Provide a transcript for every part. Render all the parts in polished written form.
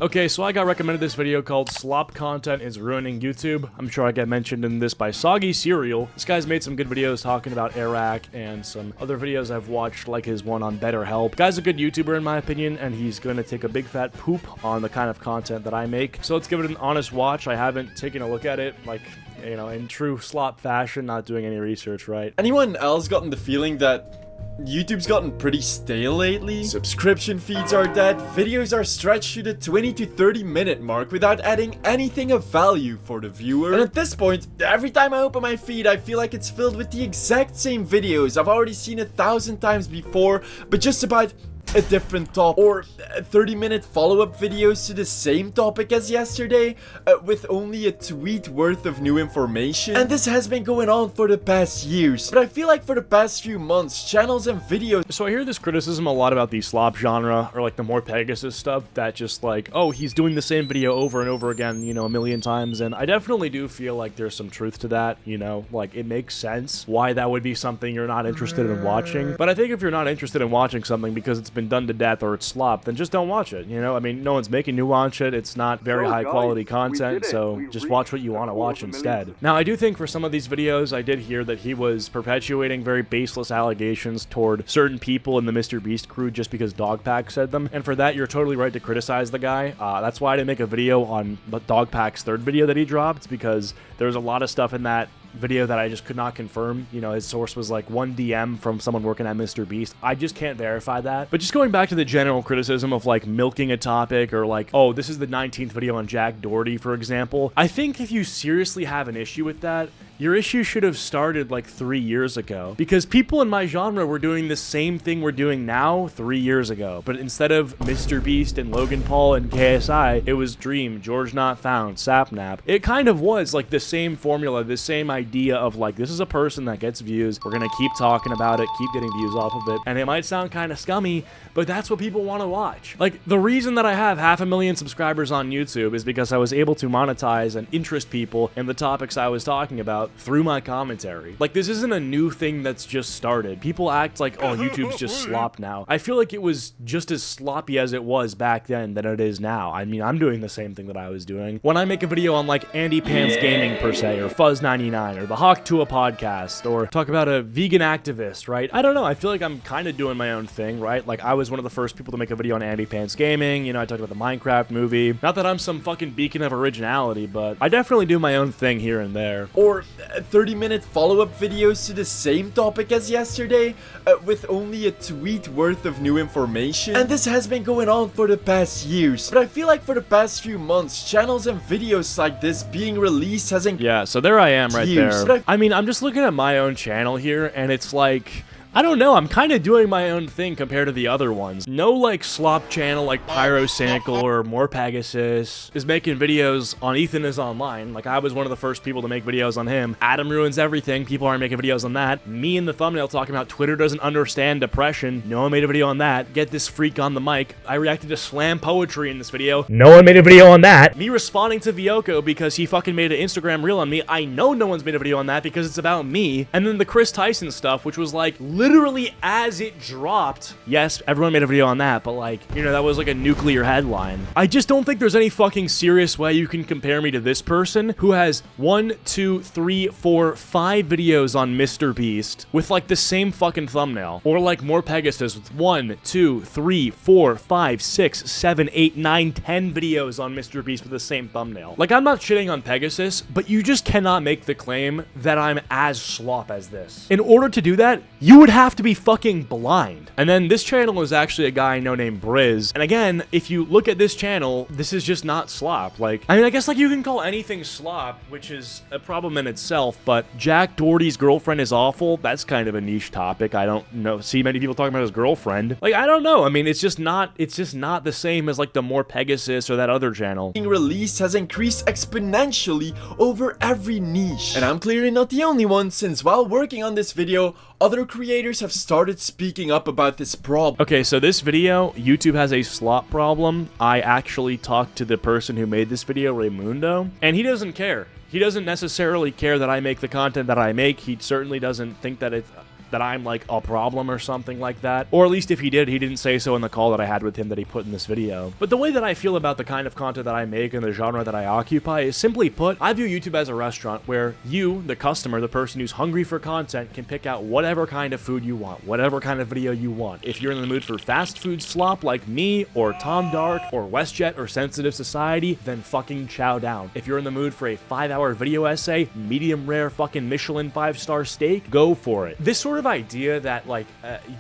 Okay, so I got recommended this video called Slop Content is Ruining YouTube. I'm sure I get mentioned in this by Soggy Cereal. This guy's made some good videos talking about Iraq and some other videos I've watched, like his one on BetterHelp. Guy's a good YouTuber in my opinion, and he's gonna take a big fat poop on the kind of content that I make. So let's give it an honest watch. I haven't taken a look at it, like, you know, in true slop fashion, not doing any research, right? Anyone else gotten the feeling that YouTube's gotten pretty stale lately? Subscription feeds are dead, videos are stretched to the 20 to 30 minute mark without adding anything of value for the viewer. And at this point, every time I open my feed, I feel like it's filled with the exact same videos I've already seen 1,000 times before, but just about a different topic, or 30-minute follow-up videos to the same topic as yesterday, with only a tweet worth of new information. And this has been going on for the past years, but I feel like for the past few months, channels and videos... So I hear this criticism a lot about the slop genre, or like the more Pegasus stuff, that just like, oh, he's doing the same video over and over again, you know, a million times, and I definitely do feel like there's some truth to that, you know, like it makes sense why that would be something you're not interested in watching. But I think if you're not interested in watching something because it's been done to death or it's slop, then just don't watch it, you know? I mean, no one's making you watch it. It's not very high quality content, so just watch what you want to watch instead. Now, I do think for some of these videos, I did hear that he was perpetuating very baseless allegations toward certain people in the MrBeast crew just because Dogpack said them, and for that, you're totally right to criticize the guy. That's why I didn't make a video on Dogpack's third video that he dropped, because there's a lot of stuff in that video that I just could not confirm. You know, his source was like one DM from someone working at MrBeast. I just can't verify that. But just going back to the general criticism of like milking a topic, or like, oh, this is the 19th video on Jack Doherty, for example. I think if you seriously have an issue with that, your issue should have started like 3 years ago, because people in my genre were doing the same thing we're doing now 3 years ago. But instead of MrBeast and Logan Paul and KSI, it was Dream, George Not Found, Sapnap. It kind of was like the same formula, the same idea of like, this is a person that gets views, we're gonna keep talking about it, keep getting views off of it, and it might sound kind of scummy, but that's what people want to watch. Like, the reason that I have 500,000 subscribers on YouTube is because I was able to monetize and interest people in the topics I was talking about through my commentary. Like, this isn't a new thing that's just started. People act like, oh, YouTube's just slop now. I feel like it was just as sloppy as it was back then than it is now. I mean, I'm doing the same thing that I was doing. When I make a video on like Andy Pants Gaming per se, or Fuzz99, or the Hawk Tua podcast, or talk about a vegan activist, right? I don't know. I feel like I'm kind of doing my own thing, right? Like, I was one of the first people to make a video on Andy Pants Gaming. You know, I talked about the Minecraft movie. Not that I'm some fucking beacon of originality, but I definitely do my own thing here and there. Or 30-minute follow-up videos to the same topic as yesterday, with only a tweet worth of new information. And this has been going on for the past years, but I feel like for the past few months, channels and videos like this being released has increased. Yeah, so there I am right there. I mean, I'm just looking at my own channel here, and it's like, I don't know, I'm kind of doing my own thing compared to the other ones. No, like, slop channel like Pyrocynical or More Pegasus is making videos on Ethan Is Online. Like, I was one of the first people to make videos on him. Adam Ruins Everything, people aren't making videos on that. Me in the thumbnail talking about Twitter doesn't understand depression. No one made a video on that. Get This Freak on the Mic. I reacted to slam poetry in this video. No one made a video on that. Me responding to Vyoko because he fucking made an Instagram reel on me. I know no one's made a video on that because it's about me. And then the Chris Tyson stuff, which was like, literally as it dropped. Yes, everyone made a video on that, but like, you know, that was like a nuclear headline. I just don't think there's any fucking serious way you can compare me to this person who has 1, 2, 3, 4, 5 videos on MrBeast with like the same fucking thumbnail. Or like More Pegasus with 1, 2, 3, 4, 5, 6, 7, 8, 9, 10 videos on MrBeast with the same thumbnail. Like, I'm not shitting on Pegasus, but you just cannot make the claim that I'm as slop as this. In order to do that, you would have to be fucking blind. And then this channel is actually a guy I know named Briz. And again, if you look at this channel, this is just not slop. Like, I mean, I guess like you can call anything slop, which is a problem in itself, but Jack Doherty's girlfriend is awful. That's kind of a niche topic. I don't know, see many people talking about his girlfriend. Like, I don't know. I mean, it's just not the same as like the More Pegasus or that other channel. Being released has increased exponentially over every niche. And I'm clearly not the only one, since while working on this video, other creators have started speaking up about this problem. Okay, so this video, YouTube has a slop problem. I actually talked to the person who made this video, Raymundo, and he doesn't care. He doesn't necessarily care that I make the content that I make. He certainly doesn't think that it's... that I'm like a problem or something like that. Or at least if he did, he didn't say so in the call that I had with him that he put in this video. But the way that I feel about the kind of content that I make and the genre that I occupy is, simply put, I view YouTube as a restaurant where you, the customer, the person who's hungry for content, can pick out whatever kind of food you want, whatever kind of video you want. If you're in the mood for fast food slop like me, or Tom Dark, or WestJet, or Sensitive Society, then fucking chow down. If you're in the mood for a 5-hour video essay, medium rare fucking Michelin 5-star steak, go for it. This sort of idea that like,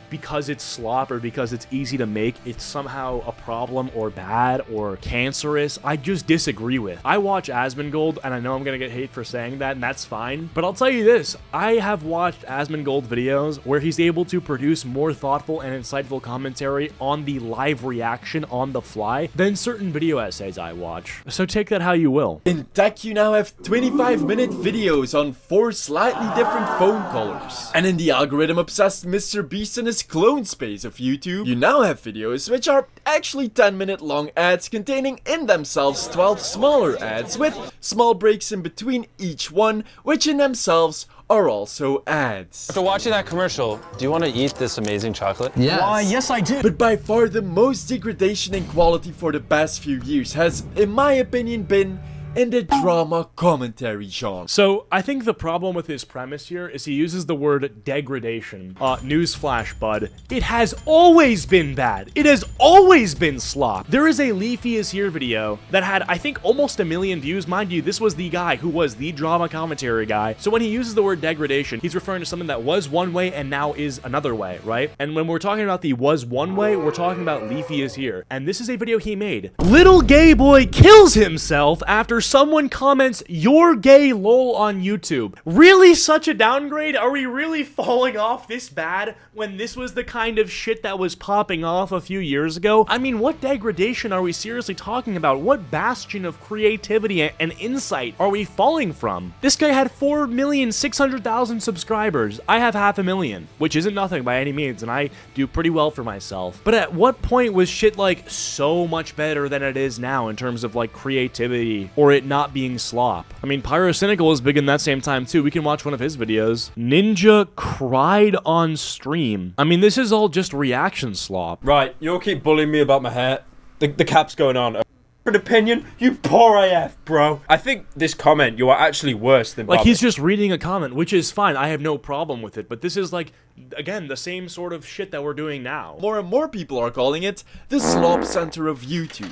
because it's slop or because it's easy to make, it's somehow a problem or bad or cancerous, I just disagree with. I watch Asmongold, and I know I'm gonna get hate for saying that, and that's fine, but I'll tell you this, I have watched Asmongold videos where he's able to produce more thoughtful and insightful commentary on the live reaction on the fly than certain video essays I watch. So take that how you will. In tech, you now have 25-minute videos on 4 slightly different phone colors. And in the algorithm-obsessed Mr. Beast and his clone space of YouTube, you now have videos which are actually 10-minute long ads containing in themselves 12 smaller ads with small breaks in between each one, which in themselves are also ads. After watching that commercial, do you want to eat this amazing chocolate? Yes. Why, yes I do. But by far the most degradation in quality for the past few years has, in my opinion, been in the drama commentary genre. So, I think the problem with his premise here is he uses the word degradation. Newsflash, bud. It has always been bad. It has always been slop. There is a Leafy is Here video that had, I think, almost 1 million views. Mind you, this was the guy who was the drama commentary guy. So when he uses the word degradation, he's referring to something that was one way and now is another way, right? And when we're talking about the was one way, we're talking about Leafy is Here. And this is a video he made. Little gay boy kills himself after someone comments, "You're gay lol" on YouTube. Really such a downgrade? Are we really falling off this bad when this was the kind of shit that was popping off a few years ago? I mean, what degradation are we seriously talking about? What bastion of creativity and insight are we falling from? This guy had 4,600,000 subscribers. I have 500,000, which isn't nothing by any means, and I do pretty well for myself. But at what point was shit like so much better than it is now in terms of like creativity or it not being slop? I mean, Pyrocynical was big in that same time too. We can watch one of his videos. Ninja cried on stream. I mean, this is all just reaction slop. Right, you'll keep bullying me about my hair. The cap's going on. An opinion, you poor AF, bro. I think this comment, you are actually worse than like Bobby. he's just reading a comment, which is fine. I have no problem with it. But this is like, again, the same sort of shit that we're doing now. More and more people are calling it the slop center of YouTube.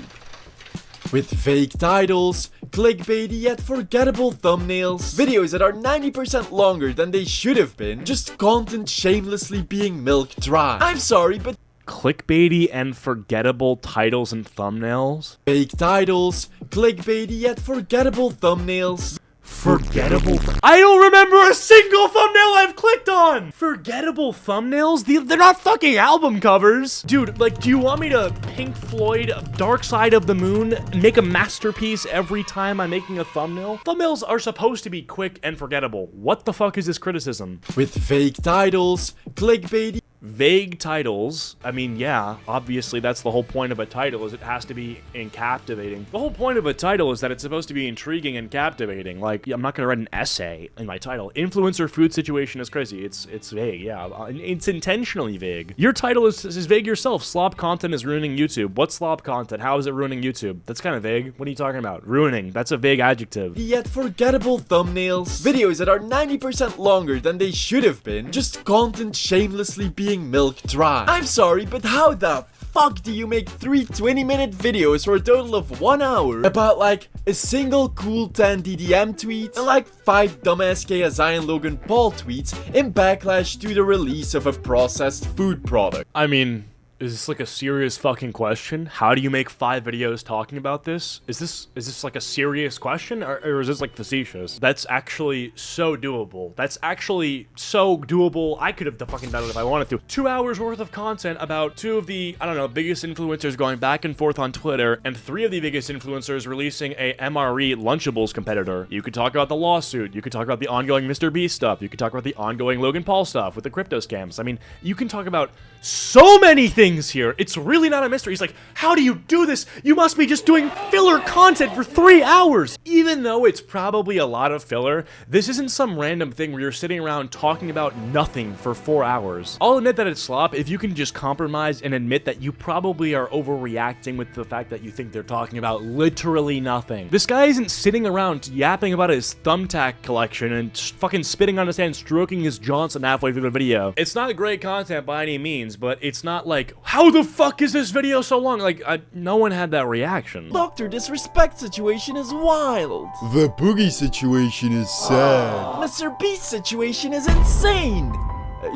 With fake titles, clickbaity yet forgettable thumbnails, videos that are 90% longer than they should have been, just content shamelessly being milked dry. I'm sorry, but Clickbaity and forgettable titles and thumbnails? fake titles, clickbaity yet forgettable thumbnails. Forgettable? I don't remember a single thumbnail I've clicked on! Forgettable thumbnails? They're not fucking album covers! Dude, like, do you want me to Pink Floyd Dark Side of the Moon, make a masterpiece every time I'm making a thumbnail? Thumbnails are supposed to be quick and forgettable. What the fuck is this criticism? With fake titles, clickbaity. Vague titles, I mean, yeah, obviously that's the whole point of a title, is it has to be captivating. The whole point of a title is that it's supposed to be intriguing and captivating. Like, I'm not gonna write an essay in my title. Influencer food situation is crazy. It's vague, yeah. It's intentionally vague. Your title is vague yourself. Slop content is ruining YouTube. What's slop content? How is it ruining YouTube? That's kind of vague. What are you talking about? Ruining. That's a vague adjective. Yet forgettable thumbnails, videos that are 90% longer than they should have been, just content shamelessly being milk dry. I'm sorry, but how the fuck do you make 3 20-minute videos for a total of 1 hour about like a single cool 10 DDM tweet and like 5 dumbass KSI and Logan Paul tweets in backlash to the release of a processed food product? I mean, is this like a serious fucking question? How do you make 5 videos talking about this? Is this like a serious question, or is this like facetious? That's actually so doable. That's actually so doable. I could have fucking done it if I wanted to. 2 hours worth of content about 2 of the, I don't know, biggest influencers going back and forth on Twitter, and 3 of the biggest influencers releasing a MRE Lunchables competitor. You could talk about the lawsuit. You could talk about the ongoing Mr. Beast stuff. You could talk about the ongoing Logan Paul stuff with the crypto scams. I mean, you can talk about so many things things here. It's really not a mystery. He's like, how do you do this? You must be just doing filler content for 3 hours. Even though it's probably a lot of filler, this isn't some random thing where you're sitting around talking about nothing for 4 hours. I'll admit that it's slop if you can just compromise and admit that you probably are overreacting with the fact that you think they're talking about literally nothing. This guy isn't sitting around yapping about his thumbtack collection and fucking spitting on his hand, stroking his Johnson halfway through the video. It's not great content by any means, but it's not like, how the fuck is this video so long? Like, no one had that reaction. Dr. Disrespect situation is wild. The boogie situation is sad. Mr. Beast situation is insane.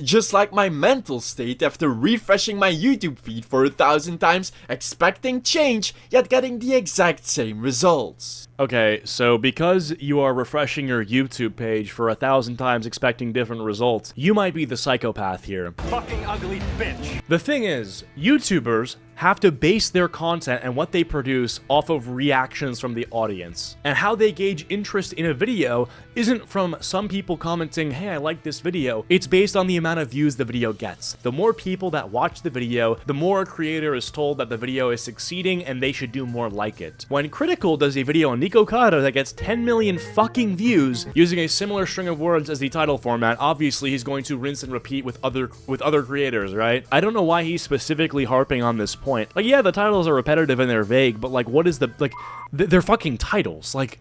Just like my mental state after refreshing my YouTube feed for 1,000 times, expecting change, yet getting the exact same results. Okay, so because you are refreshing your YouTube page for 1,000 times expecting different results, you might be the psychopath here. Fucking ugly bitch. The thing is, YouTubers have to base their content and what they produce off of reactions from the audience. And how they gauge interest in a video isn't from some people commenting, hey, I like this video. It's based on the amount of views the video gets. The more people that watch the video, the more a creator is told that the video is succeeding and they should do more like it. When Critical does a video on Nico Cado that gets 10 million fucking views using a similar string of words as the title format, obviously he's going to rinse and repeat with other creators, right? I don't know why he's specifically harping on this point. Like, yeah, the titles are repetitive and they're vague, but like, what is the, like, they're fucking titles. Like,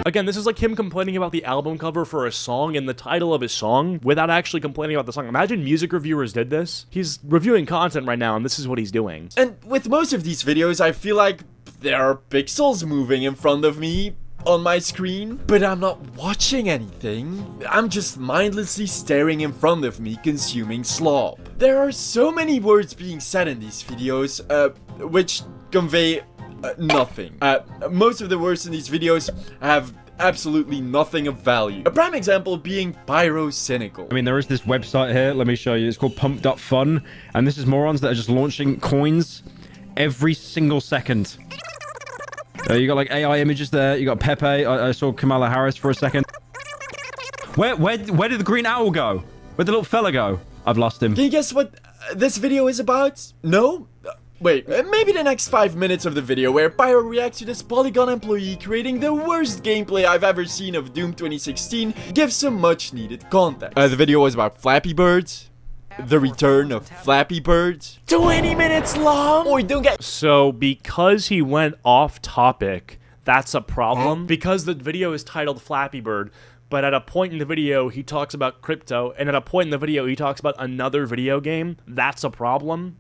again, this is like him complaining about the album cover for a song and the title of his song without actually complaining about the song. Imagine music reviewers did this. He's reviewing content right now and this is what he's doing. And with most of these videos, I feel like there are pixels moving in front of me on my screen, but I'm not watching anything. I'm just mindlessly staring in front of me, consuming slop. There are so many words being said in these videos, which convey nothing. Most of the words in these videos have absolutely nothing of value. A prime example being pyrocynical. I mean, there is this website here, let me show you. It's called Pump.Fun, and this is morons that are just launching coins every single second. You got like AI images there. You got Pepe. I saw Kamala Harris for a second. Where did the green owl go? Where'd the little fella go? I've lost him. Can you guess what this video is about? No? Wait, maybe the next 5 minutes of the video where Pyro reacts to this Polygon employee creating the worst gameplay I've ever seen of Doom 2016 gives some much needed context. The video was about Flappy Birds. The return of Flappy Birds. 20 minutes long? Or don't get. So because he went off topic, that's a problem. Because the video is titled Flappy Bird, but at a point in the video he talks about crypto, and at a point in the video he talks about another video game, that's a problem.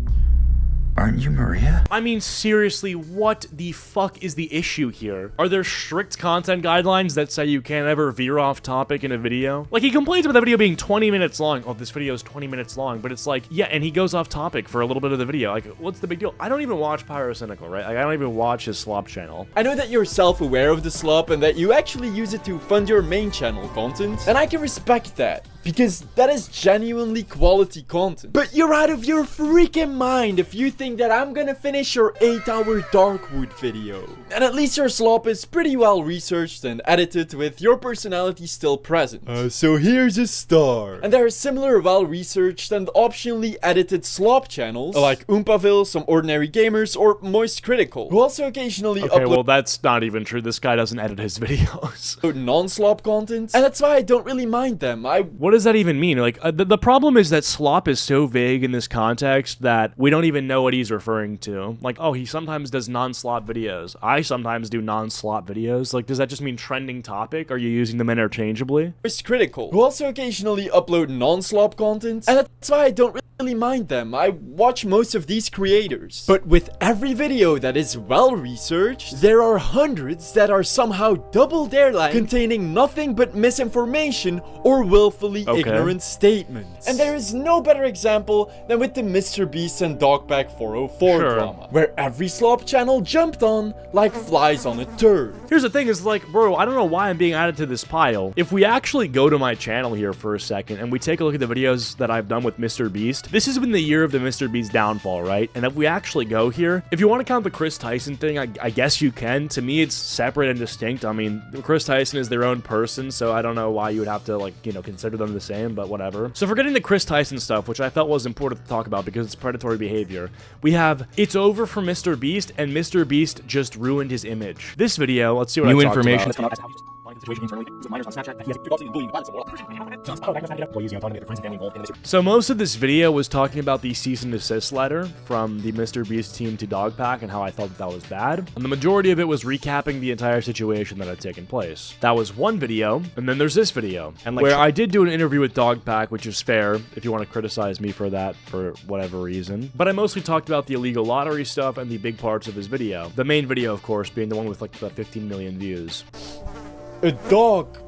Aren't you Maria? I mean, seriously, what the fuck is the issue here? Are there strict content guidelines that say you can't ever veer off topic in a video? Like, he complains about the video being 20 minutes long. Oh, this video is 20 minutes long, but it's like, yeah, and he goes off topic for a little bit of the video. Like, what's the big deal? I don't even watch Pyrocynical, right? Like, I don't even watch his slop channel. I know that you're self-aware of the slop and that you actually use it to fund your main channel content, and I can respect that, because that is genuinely quality content. But you're out of your freaking mind if you think that I'm gonna finish your 8-hour Darkwood video. And at least your slop is pretty well researched and edited with your personality still present. So here's a star. And there are similar well-researched and optionally edited slop channels like Oompaville, Some Ordinary Gamers, or Moist Critical, who also occasionally Okay, upload well, that's not even true. This guy doesn't edit his videos. non-slop content, and that's why I don't really mind them. What does that even mean? Like, the problem is that slop is so vague in this context that we don't even know what he's referring to. Like, oh, he sometimes does non-slop videos. I sometimes do non-slop videos. Like, does that just mean trending topic? Are you using them interchangeably? Moist Critical, who also occasionally upload non-slop content, and that's why I don't really mind them. I watch most of these creators. But with every video that is well-researched, there are hundreds that are somehow double their length, containing nothing but misinformation or willfully ignorant statements. And there is no better example than with the Mr. Beast and Dogpack 404 drama, where every slop channel jumped on like flies on a turd. Here's the thing is, like, bro, I don't know why I'm being added to this pile. If we actually go to my channel here for a second and we take a look at the videos that I've done with Mr. Beast, this has been the year of the Mr. Beast downfall, right? And if we actually go here, if you want to count the Chris Tyson thing, I guess you can. To me, it's separate and distinct. I mean, Chris Tyson is their own person, so I don't know why you would have to, like, you know, consider them of the same, but whatever. So forgetting the Chris Tyson stuff, which I felt was important to talk about because it's predatory behavior, we have It's Over for Mr. Beast, and Mr. Beast just ruined his image. This video, let's see what I talked about. So most of this video was talking about the cease and desist letter from the Mr. Beast team to Dogpack and how I thought that was bad. And the majority of it was recapping the entire situation that had taken place. That was one video, and then there's this video, and where I did do an interview with Dogpack, which is fair if you want to criticize me for that for whatever reason. But I mostly talked about the illegal lottery stuff and the big parts of his video. The main video, of course, being the one with like the 15 million views. A dog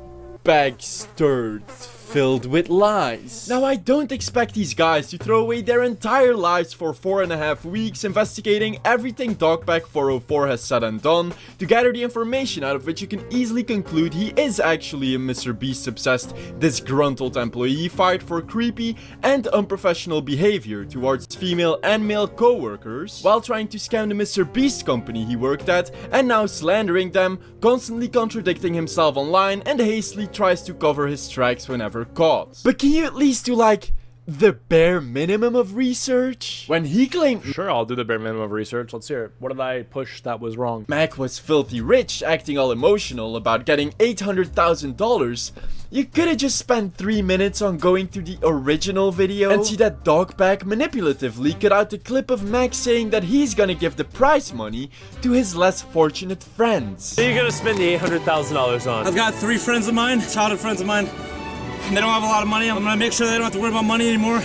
bag stirred, filled with lies. Now, I don't expect these guys to throw away their entire lives for 4.5 weeks investigating everything Dogpack 404 has said and done to gather the information out of which you can easily conclude he is actually a Mr. Beast obsessed, disgruntled employee fired for creepy and unprofessional behavior towards female and male co-workers while trying to scam the Mr. Beast company he worked at and now slandering them, constantly contradicting himself online and hastily tries to cover his tracks whenever caught. But can you at least do like the bare minimum of research? When he claimed Sure, I'll do the bare minimum of research. Let's hear it. What did I push that was wrong? Mac was filthy rich, acting all emotional about getting $800,000, you could've just spent 3 minutes on going through the original video and see that Dogpack manipulatively cut out the clip of Mac saying that he's gonna give the prize money to his less fortunate friends. What are you gonna spend the $800,000 on? I've got 3 friends of mine, childhood friends of mine. They don't have a lot of money. I'm gonna make sure they don't have to worry about money anymore.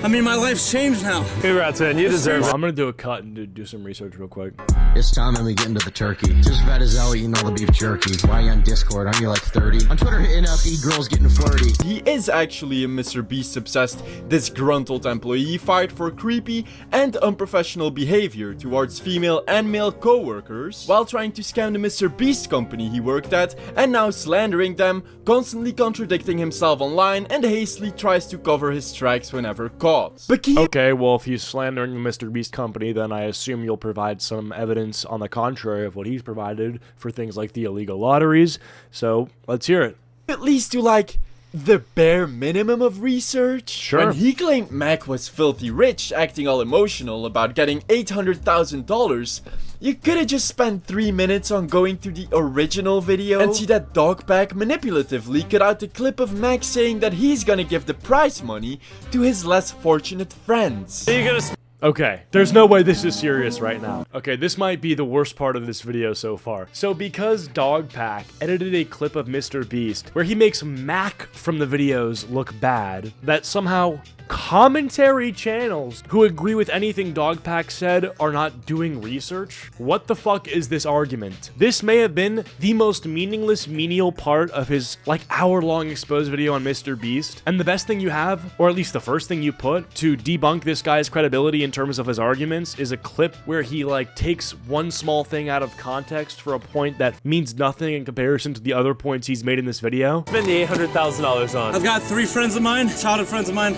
I mean, my life's changed now. Congrats, man. You deserve it. I'm gonna do a cut and do some research real quick. It's time and we get into the turkey. Just fat as hell eating all the beef jerky. Why you on Discord? Aren't you like 30? On Twitter hitting up e-girls getting flirty. He is actually a Mr. Beast obsessed, disgruntled employee fired for creepy and unprofessional behavior towards female and male co-workers while trying to scam the Mr. Beast company he worked at and now slandering them, constantly contradicting himself online and hastily tries to cover his tracks whenever caught. But can you Okay, well, if he's slandering the Mr. Beast company, then I assume you'll provide some evidence on the contrary of what he's provided for things like the illegal lotteries. So, let's hear it. at least do like the bare minimum of research? Sure. When he claimed Mac was filthy rich, acting all emotional about getting $800,000, you could've just spent 3 minutes on going through the original video and see that Dogpack manipulatively cut out the clip of Mac saying that he's gonna give the prize money to his less fortunate friends. What are you gonna Okay, there's no way this is serious right now. Okay, this might be the worst part of this video so far. So because Dogpack edited a clip of Mr. Beast where he makes Mac from the videos look bad, that somehow commentary channels who agree with anything Dogpack said are not doing research? What the fuck is this argument? This may have been the most meaningless menial part of his like hour-long exposed video on Mr. Beast, and the best thing you have, or at least the first thing you put to debunk this guy's credibility in terms of his arguments, is a clip where he like takes one small thing out of context for a point that means nothing in comparison to the other points he's made in this video. spend the $800,000 on? I've got 3 friends of mine, childhood friends of mine.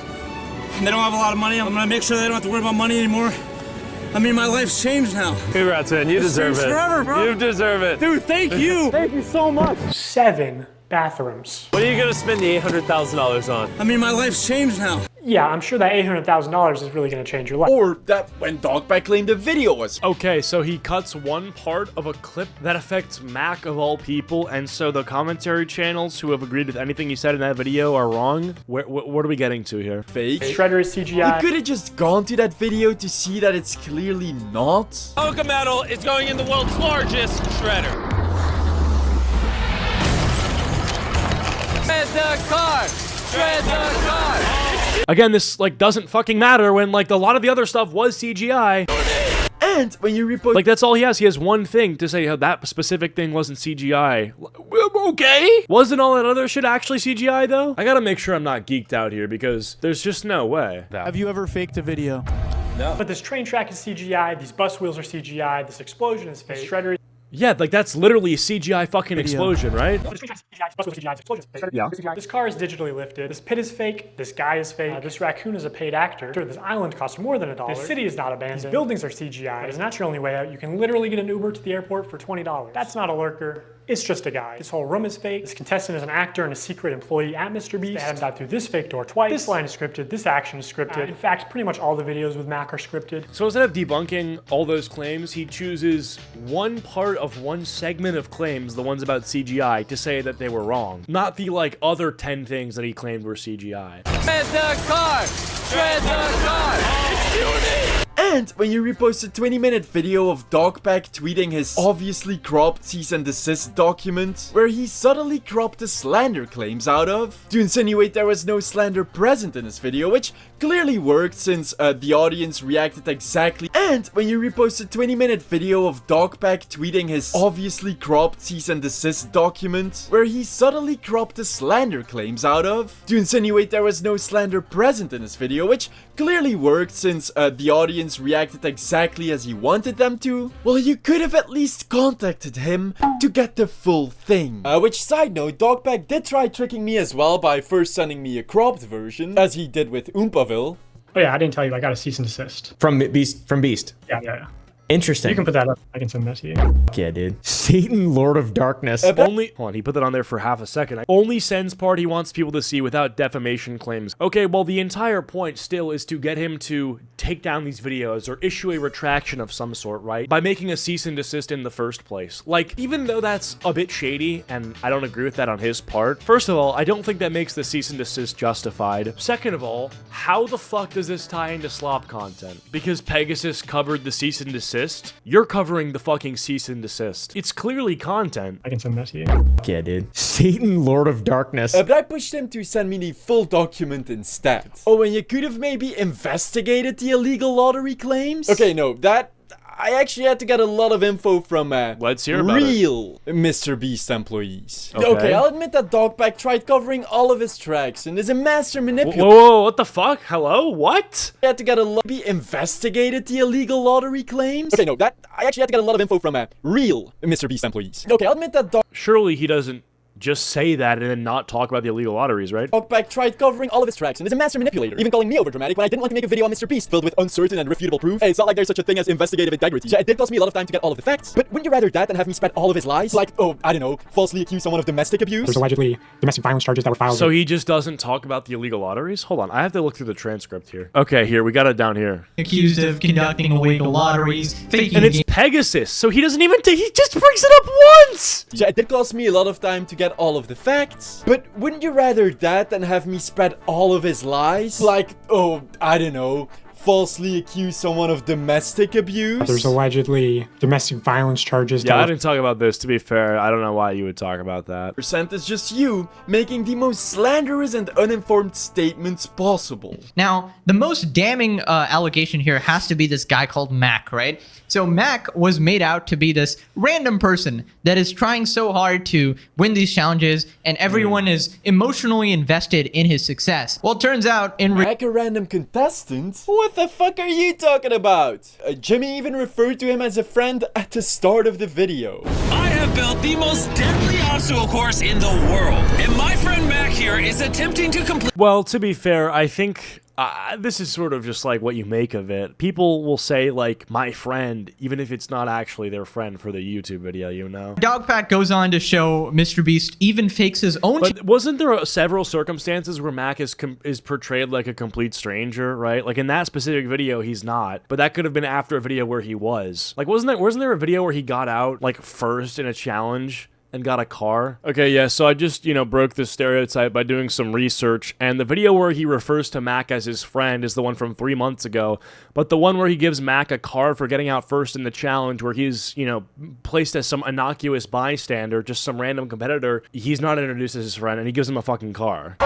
They don't have a lot of money. I'm gonna make sure they don't have to worry about money anymore. I mean, my life's changed now. Congrats, man. You deserve it. Forever, bro. You deserve it. Dude, thank you. Thank you so much. 7 bathrooms. What are you gonna spend the $800,000 on? I mean, my life's changed now. Yeah, I'm sure that $800,000 is really going to change your life. Or that when Dogpack claimed the video was Okay, so he cuts one part of a clip that affects Mac of all people, and so the commentary channels who have agreed with anything he said in that video are wrong? What are we getting to here? fake. Shredder is CGI. You could have just gone to that video to see that it's clearly not. Oka Metal is going in the world's largest shredder. Shred the car! Shred the car! Again, this like doesn't fucking matter when like a lot of the other stuff was CGI. And when you repost Like that's all he has. He has one thing to say how that specific thing wasn't CGI. Okay. Wasn't all that other shit actually CGI though? I gotta make sure I'm not geeked out here because there's just no way. Have you ever faked a video? But this train track is CGI, these bus wheels are CGI, this explosion is fake. Shredder Yeah, like that's literally a CGI fucking explosion, right? This train track is CGI, this bus wheel is CGI, this explosion is fake. Yeah. This car is digitally lifted, this pit is fake, this guy is fake, this raccoon is a paid actor, this island costs more than $1, this city is not abandoned, these buildings are CGI, but it's not your only way out. You can literally get an Uber to the airport for $20. That's not a lurker. It's just a guy. This whole room is fake. This contestant is an actor and a secret employee at MrBeast. They had him dive through this fake door twice. This line is scripted. This action is scripted. In fact, pretty much all the videos with Mac are scripted. So instead of debunking all those claims, he chooses one part of one segment of claims, the ones about CGI, to say that they were wrong. Not the, like, other 10 things that he claimed were CGI. Shred the car! Shred the car! It's unity! And when you repost a 20-minute video of Dogpack tweeting his obviously cropped cease and desist document, where he subtly cropped the slander claims out of, to insinuate there was no slander present in his video, which clearly worked since the audience reacted exactly. And when you repost a 20-minute video of Dogpack tweeting his obviously cropped cease and desist document, where he subtly cropped the slander claims out of, to insinuate there was no slander present in his video, which clearly worked since the audience reacted exactly as he wanted them to, well, you could have at least contacted him to get the full thing. Which, side note, Dogpack did try tricking me as well by first sending me a cropped version, as he did with Oompaville. Oh yeah, I didn't tell you, I got a cease and desist. From Beast. Yeah. Interesting. You can put that up. I can send that to you. Fuck yeah, dude. Satan, Lord of Darkness. Only, hold on, he put that on there for half a second. Only sends part he wants people to see without defamation claims. Okay, well, the entire point still is to get him to take down these videos or issue a retraction of some sort, right? By making a cease and desist in the first place. Like, even though that's a bit shady, and I don't agree with that on his part, first of all, I don't think that makes the cease and desist justified. Second of all, how the fuck does this tie into slop content? Because Pegasus covered the cease and desist, you're covering the fucking cease and desist. It's clearly content. I can send that to you. Fuck yeah, dude. Satan, Lord of Darkness. But I pushed him to send me the full document instead. Oh, and you could have maybe investigated the illegal lottery claims? Okay, no, I actually had to get a lot of info from Let's hear about real MrBeast employees. Okay, I'll admit that Dogpack tried covering all of his tracks and is a master manipulator. Whoa, what the fuck? Hello? What? I had to get a lot. Investigated the illegal lottery claims. Okay, no, I actually had to get a lot of info from real MrBeast employees. Okay, I'll admit that surely he doesn't just say that and then not talk about the illegal lotteries, right? Dogpack tried covering all of his tracks and is a master manipulator, even calling me overdramatic when I didn't want to make a video on MrBeast filled with uncertain and refutable proof. Hey, it's not like there's such a thing as investigative integrity. Yeah, it did cost me a lot of time to get all of the facts, but wouldn't you rather that than have me spread all of his lies? Like, oh, I don't know, falsely accuse someone of domestic abuse? There's allegedly domestic violence charges that were filed. So he just doesn't talk about the illegal lotteries? Hold on, I have to look through the transcript here. Okay, here, we got it down here. Accused of conducting illegal lotteries, faking. And it's Pegasus, so he doesn't even he just brings it up once! Yeah, it did cost me a lot of time to get all of the facts. But wouldn't you rather that than have me spread all of his lies? Like, oh, I don't know, falsely accuse someone of domestic abuse? There's allegedly domestic violence charges. Yeah, I didn't talk about this, to be fair. I don't know why you would talk about that. Percent is just you making the most slanderous and uninformed statements possible. Now, the most damning allegation here has to be this guy called Mac, right? So Mac was made out to be this random person that is trying so hard to win these challenges, and everyone is emotionally invested in his success. Well, it turns out Mac, a random contestant? What the fuck are you talking about? Jimmy even referred to him as a friend at the start of the video. I have built the most deadly obstacle course in the world, and my friend Mac here is attempting to complete. Well, to be fair, I think this is sort of just like what you make of it. People will say, like, my friend, even if it's not actually their friend for the YouTube video, you know? Dogpack goes on to show MrBeast even fakes his own. But wasn't there several circumstances where Mac is portrayed like a complete stranger, right? Like in that specific video, he's not. But that could have been after a video where he was. Like, wasn't there a video where he got out, like, first in a challenge and got a car? Okay, yeah, so I just, broke this stereotype by doing some research, and the video where he refers to Mac as his friend is the one from 3 months ago, but the one where he gives Mac a car for getting out first in the challenge, where he's, placed as some innocuous bystander, just some random competitor, he's not introduced as his friend, and he gives him a fucking car.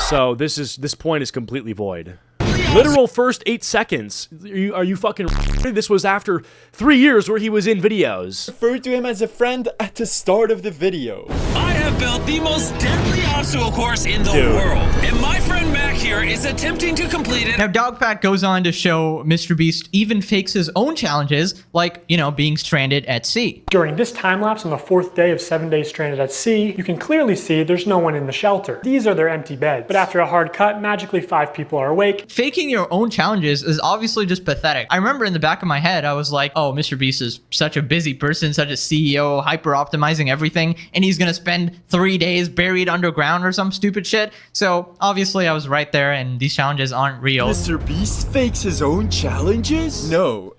So this point is completely void. Literal first 8 seconds. Are you fucking... This was after 3 years where he was in videos. Referred to him as a friend at the start of the video. I have built the most deadly obstacle course in the world, and my friend Mac here here is attempting to complete it. Now, Dogpack goes on to show Mr. Beast even fakes his own challenges, like, you know, being stranded at sea. During this time lapse on the 4th day of 7 days stranded at sea, you can clearly see there's no one in the shelter. These are their empty beds. But after a hard cut, magically 5 people are awake. Faking your own challenges is obviously just pathetic. I remember in the back of my head, I was like, oh, Mr. Beast is such a busy person, such a CEO, hyper optimizing everything, and he's gonna spend 3 days buried underground or some stupid shit. So obviously I was right there, and these challenges aren't real. Mr. Beast fakes his own challenges? No.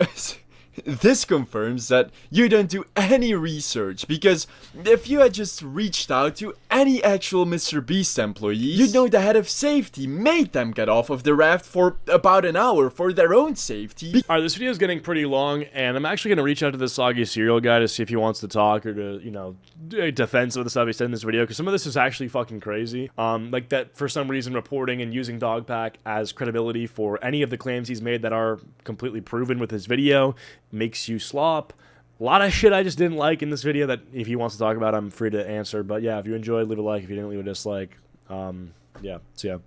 This confirms that you don't do any research, because if you had just reached out to any actual Mr. Beast employees, you'd know the head of safety made them get off of the raft for about an hour for their own safety. Alright, this video is getting pretty long, and I'm actually going to reach out to the Soggy Cereal guy to see if he wants to talk or to, you know, defend some of the stuff he said in this video, because some of this is actually fucking crazy. Like that, for some reason, reporting and using Dogpack as credibility for any of the claims he's made that are completely proven with his video makes you slop. A lot of shit I just didn't like in this video that if he wants to talk about, I'm free to answer. But yeah, if you enjoyed, leave a like. If you didn't, leave a dislike. Yeah, so yeah.